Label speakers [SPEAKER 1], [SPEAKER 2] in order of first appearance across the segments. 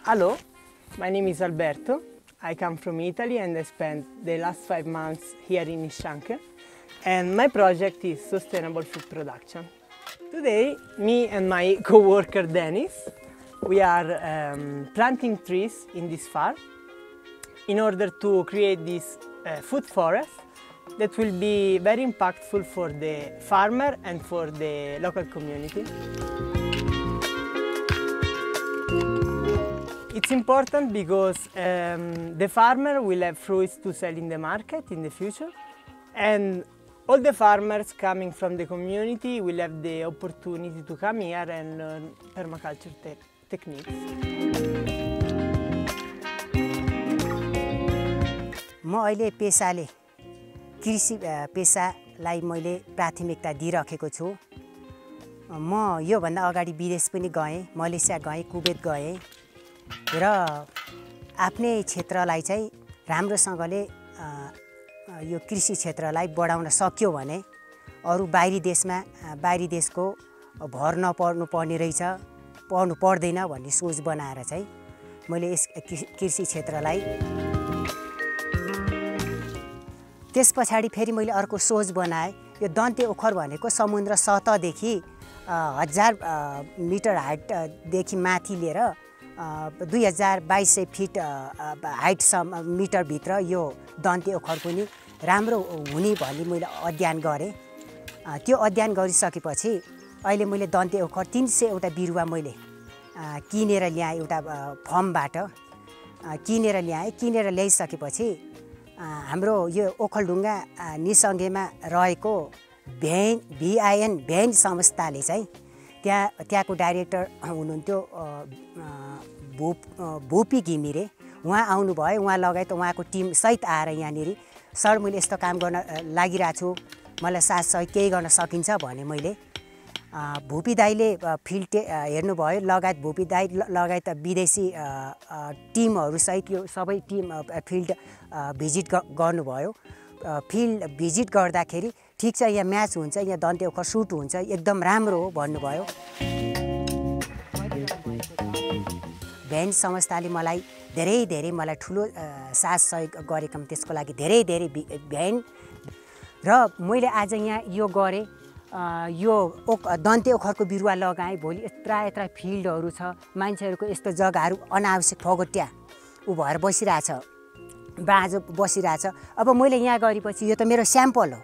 [SPEAKER 1] Hello, my name is Alberto. I come from Italy and I spent the last 5 months here in Nishanka. And my project is sustainable food production. Today, me and my co-worker Dennis, we are planting trees in this farm in order to create this food forest that will be very impactful for the farmer and for the local community. It's important because the farmer will have fruits to sell in the market in the future, and all the farmers coming from the community will have the opportunity to come here and learn permaculture techniques.
[SPEAKER 2] म अहिले पेशाले कृषि पेशालाई मैले प्राथमिकता दिइराखेको छु। म यो भन्दा अगाडि विदेश पनि गएँ, मलेसिया गएँ, कुवेत गएँ र आफ्नै क्षेत्रलाई चाहिँ राम्रोसँगले यो कृषि क्षेत्रलाई बढाउन सक्यो भने अरु बाहिरी देशको भर नपर्नु पर्ने रहेछ, पर्नु पर्दैन भन्ने सोच बनाएर चाहिँ मैले यस कृषि क्षेत्रलाई त्यसपछि फेरि मैले अर्को सोच बनाए। यो दन्ते ओखर भनेको समुद्र सतहदेखि 1000 मिटर हाइटदेखि माथि लिएर 2200 फिट हाइटसम्म मिटर भित्र यो दन्ते ओखर पनि राम्रो हुने भन्ने मैले अध्ययन गरेँ। त्यो अध्ययन गरिसकेपछि अहिले मैले दन्ते ओखर 300 वटा बिरुवा मैले किनेर ल्याएँ, एउटा फर्मबाट किनेर ल्याएँ। किनेर ल्याइसकेपछि हाम्रो यो ओखलढुङ्गा निसङ्गेमा रहेको VIN भेन संस्थाले चाहिँ त्यहाँको डाइरेक्टर हुनुहुन्थ्यो भूपी घिमिरे, उहाँ आउनुभयो। उहाँ लगायत उहाँको टिम सहित आएर यहाँनिर सर मैले यस्तो काम गर्न लागिरहेको छु, मलाई साथ सहयोग केही गर्न सकिन्छ भने मैले भूपी दाइले फिल्ड हेर्नुभयो, लगायत भूपी दाइ लगायत विदेशी टिमहरू सहित यो सबै टिम फिल्ड भिजिट गर्नुभयो। फिल्ड भिजिट गर्दाखेरि ठिक छ, यहाँ म्याच हुन्छ, यहाँ दन्ते ओखर सुट हुन्छ, एकदम राम्रो हो भन्नुभयो। भेन संस्थाले मलाई धेरै मलाई ठुलो साथ सहयोग गरेकोमा त्यसको लागि धेरै भेन र मैले आज यहाँ यो गरेँ। यो दन्ते ओखरको बिरुवा लगाएँ। भोलि यत्रा फिल्डहरू छ, मान्छेहरूको यस्तो जग्गाहरू अनावश्यक फगोट्या उ भएर बसिरहेछ, बाँझो बसिरहेछ। अब मैले यहाँ गरेपछि यो त मेरो स्याम्पल हो,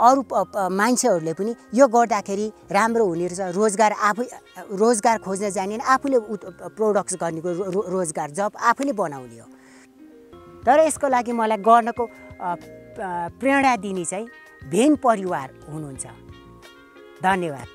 [SPEAKER 2] अरू मान्छेहरूले पनि यो गर्दाखेरि राम्रो हुने रहेछ। रोजगार खोज्न जाने, आफूले प्रोडक्ट्स गर्नेको रोजगार जब आफूले बनाउने हो। तर यसको लागि मलाई गर्नको प्रेरणा दिने चाहिँ भेन परिवार हुनुहुन्छ। धन्यवाद।